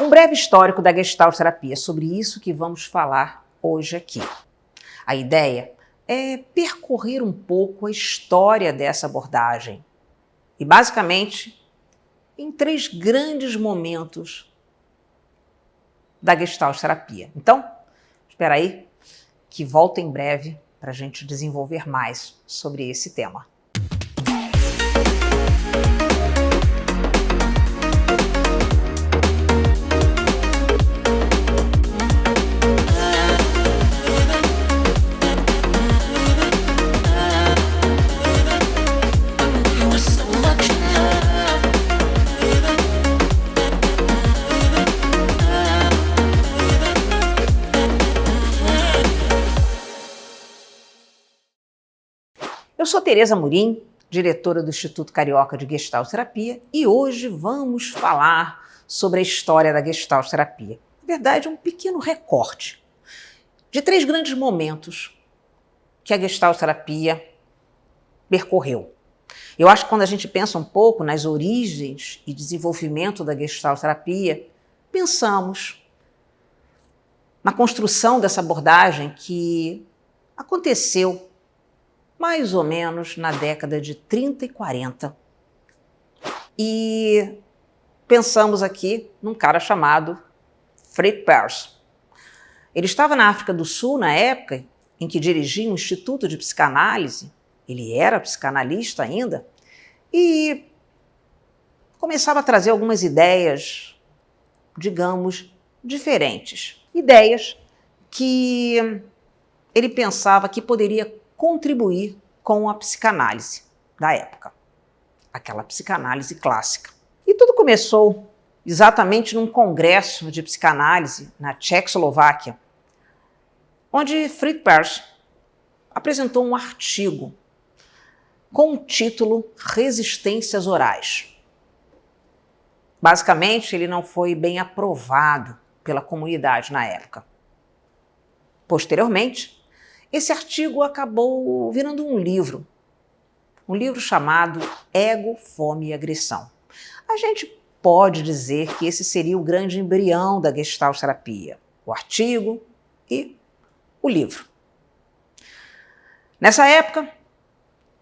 Um breve histórico da Gestalt terapia, sobre isso que vamos falar hoje aqui. A ideia é percorrer um pouco a história dessa abordagem e, basicamente, em 3 grandes momentos da Gestalt terapia. Então, espera aí que volto em breve para a gente desenvolver mais sobre esse tema. Eu sou Tereza Amorim, diretora do Instituto Carioca de Gestalt Terapia, e hoje vamos falar sobre a história da Gestalt terapia. Na verdade, um pequeno recorte de 3 grandes momentos que a Gestalt terapia percorreu. Eu acho que quando a gente pensa um pouco nas origens e desenvolvimento da Gestalt terapia, pensamos na construção dessa abordagem que aconteceu mais ou menos na década de 30 e 40. E pensamos aqui num cara chamado Fritz Perls. Ele estava na África do Sul na época em que dirigia um instituto de psicanálise. Ele era psicanalista ainda e começava a trazer algumas ideias, digamos, diferentes. Ideias que ele pensava que poderia contribuir com a psicanálise da época, aquela psicanálise clássica. E tudo começou exatamente num congresso de psicanálise na Tchecoslováquia, onde Fritz Perls apresentou um artigo com o título Resistências Orais. Basicamente, ele não foi bem aprovado pela comunidade na época. Posteriormente, esse artigo acabou virando um livro chamado Ego, Fome e Agressão. A gente pode dizer que esse seria o grande embrião da Gestalt terapia, o artigo e o livro. Nessa época,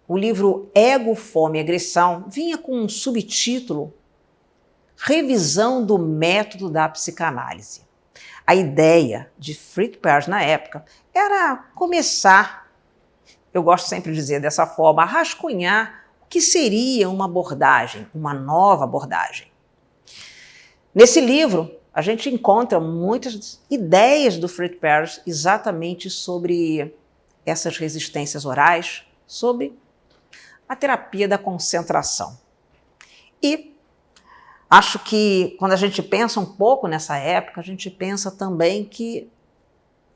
o livro Ego, Fome e Agressão vinha com um subtítulo Revisão do Método da Psicanálise. A ideia de Fritz Perls na época era começar, eu gosto sempre de dizer dessa forma, a rascunhar o que seria uma abordagem, uma nova abordagem. Nesse livro, a gente encontra muitas ideias do Fritz Perls exatamente sobre essas resistências orais, sobre a terapia da concentração. E acho que quando a gente pensa um pouco nessa época, a gente pensa também que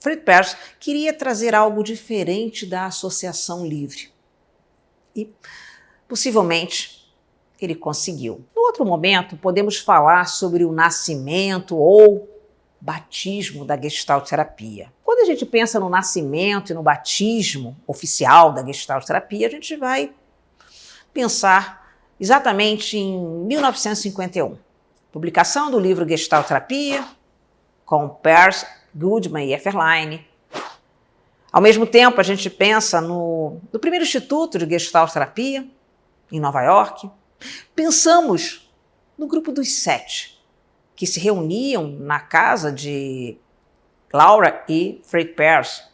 Fritz Perls queria trazer algo diferente da associação livre. E, possivelmente, ele conseguiu. No outro momento, podemos falar sobre o nascimento ou batismo da Gestalt terapia. Quando a gente pensa no nascimento e no batismo oficial da Gestalt terapia, a gente vai pensar exatamente em 1951. Publicação do livro Gestalt terapia, com Perls, Goodman e Efferlein. Ao mesmo tempo, a gente pensa no primeiro instituto de Gestalt terapia, em Nova York. Pensamos no grupo dos 7, que se reuniam na casa de Laura e Fritz Perls.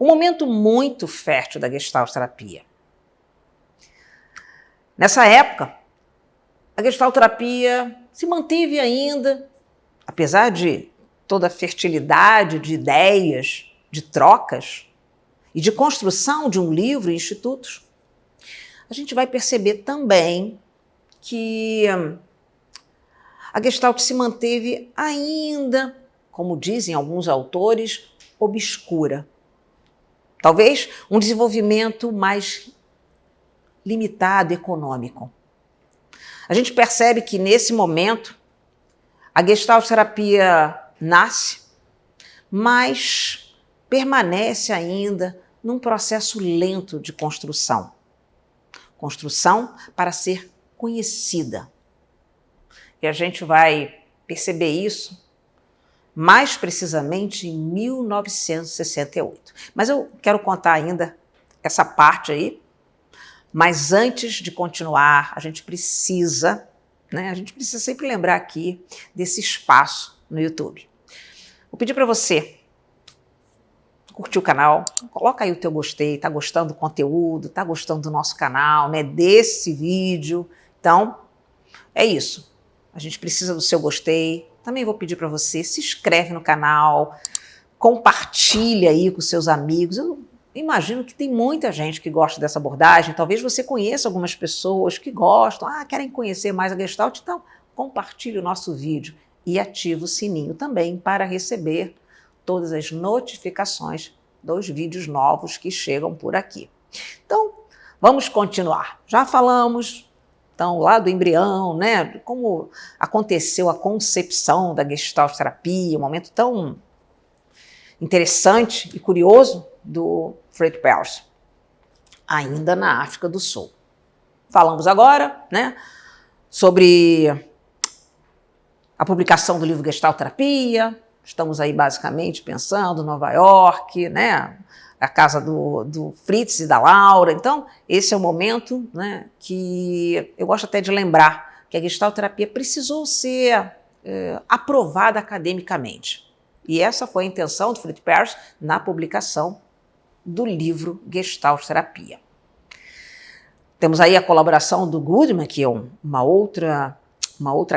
Um momento muito fértil da Gestalt terapia. Nessa época, a Gestalt terapia se manteve ainda, apesar de toda a fertilidade de ideias, de trocas e de construção de um livro em institutos, a gente vai perceber também que a Gestalt se manteve ainda, como dizem alguns autores, obscura. Talvez um desenvolvimento mais limitado econômico. A gente percebe que nesse momento a Gestalt terapia nasce, mas permanece ainda num processo lento de construção. Construção para ser conhecida. E a gente vai perceber isso mais precisamente em 1968. Mas eu quero contar ainda essa parte aí, mas antes de continuar, a gente precisa sempre lembrar aqui desse espaço no YouTube. Vou pedir para você curtir o canal, coloca aí o teu gostei, tá gostando do conteúdo, tá gostando do nosso canal, né, desse vídeo. Então, é isso. A gente precisa do seu gostei. Também vou pedir para você, se inscreve no canal, compartilha aí com seus amigos. Eu imagino que tem muita gente que gosta dessa abordagem. Talvez você conheça algumas pessoas que gostam, querem conhecer mais a Gestalt. Então, compartilhe o nosso vídeo e ative o sininho também para receber todas as notificações dos vídeos novos que chegam por aqui. Então, vamos continuar. Já falamos, então, lá do embrião, né, como aconteceu a concepção da Gestalt terapia, um momento tão interessante e curioso do Fred Perls, ainda na África do Sul. Falamos agora, né, sobre a publicação do livro Gestalt Terapia. Estamos aí basicamente pensando em Nova York, né, a casa do Fritz e da Laura. Então, esse é o momento, né, que eu gosto até de lembrar que a Gestalt Terapia precisou ser aprovada academicamente. E essa foi a intenção do Fritz Perls na publicação do livro Gestalt Terapia. Temos aí a colaboração do Goodman, que é uma outra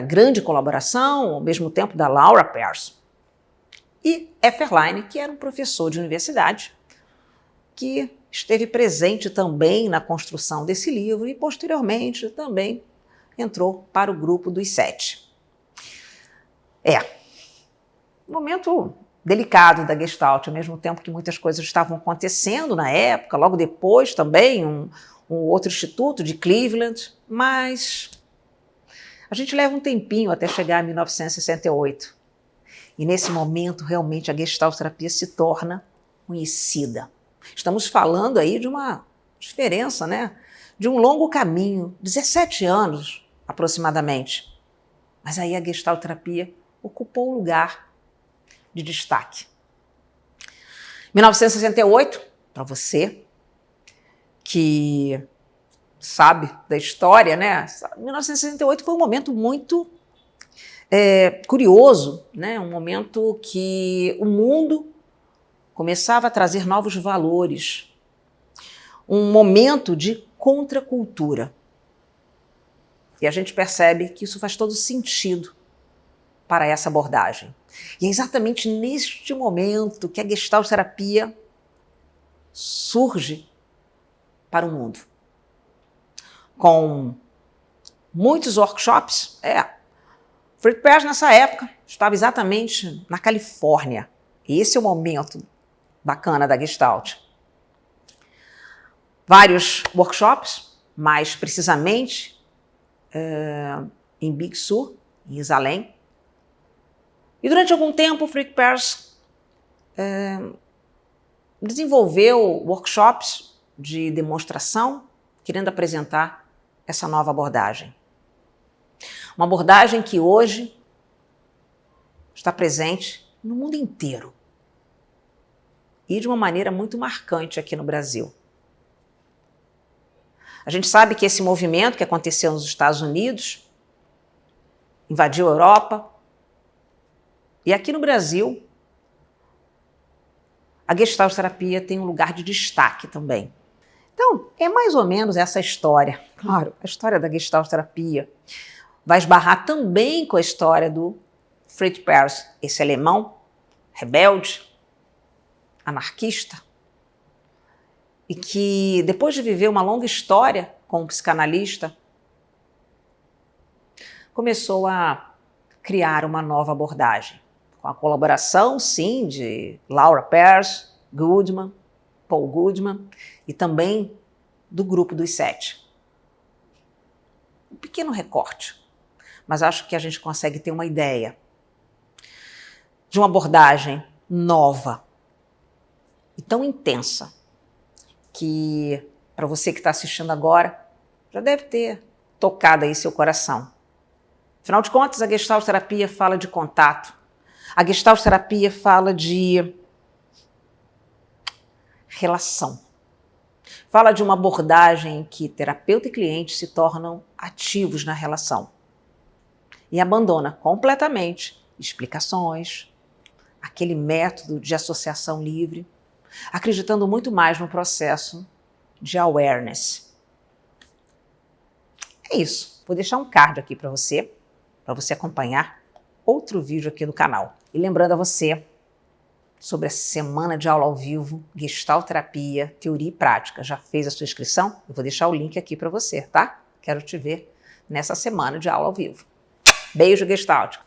grande colaboração, ao mesmo tempo da Laura Perls. E Efferlein, que era um professor de universidade, que esteve presente também na construção desse livro e, posteriormente, também entrou para o grupo dos 7. Um momento delicado da Gestalt, ao mesmo tempo que muitas coisas estavam acontecendo na época, logo depois também um outro instituto de Cleveland, mas a gente leva um tempinho até chegar em 1968. E nesse momento, realmente, a Gestalt terapia se torna conhecida. Estamos falando aí de uma diferença, né? De um longo caminho, 17 anos aproximadamente. Mas aí a Gestalt terapia ocupou um lugar de destaque. 1968, para você que sabe da história, né? 1968 foi um momento muito curioso, né? Um momento que o mundo começava a trazer novos valores, um momento de contracultura. E a gente percebe que isso faz todo sentido para essa abordagem. E é exatamente neste momento que a Gestalt terapia surge para o mundo. Com muitos workshops, Fred Perls nessa época estava exatamente na Califórnia. E esse é o momento bacana da Gestalt. Vários workshops, mais precisamente em Big Sur, em Jerusalém. E durante algum tempo, Fred Perls desenvolveu workshops de demonstração, querendo apresentar essa nova abordagem. Uma abordagem que hoje está presente no mundo inteiro e de uma maneira muito marcante aqui no Brasil. A gente sabe que esse movimento que aconteceu nos Estados Unidos invadiu a Europa e aqui no Brasil a Gestalt terapia tem um lugar de destaque também. Então, é mais ou menos essa história. Claro, a história da Gestalt terapia vai esbarrar também com a história do Fred Perls, esse alemão, rebelde, anarquista, e que, depois de viver uma longa história como psicanalista, começou a criar uma nova abordagem, com a colaboração, sim, de Laura Perls, Goodman, Paul Goodman, e também do grupo dos 7. Um pequeno recorte, mas acho que a gente consegue ter uma ideia de uma abordagem nova e tão intensa que, para você que está assistindo agora, já deve ter tocado aí seu coração. Afinal de contas, a Gestalt terapia fala de contato. A Gestalt terapia fala de relação. Fala de uma abordagem em que terapeuta e cliente se tornam ativos na relação e abandona completamente explicações, aquele método de associação livre, acreditando muito mais no processo de awareness. É isso. Vou deixar um card aqui para você acompanhar outro vídeo aqui no canal. E lembrando a você sobre a semana de aula ao vivo, Gestalt terapia, teoria e prática. Já fez a sua inscrição? Eu vou deixar o link aqui para você, tá? Quero te ver nessa semana de aula ao vivo. Beijo, Gestalt!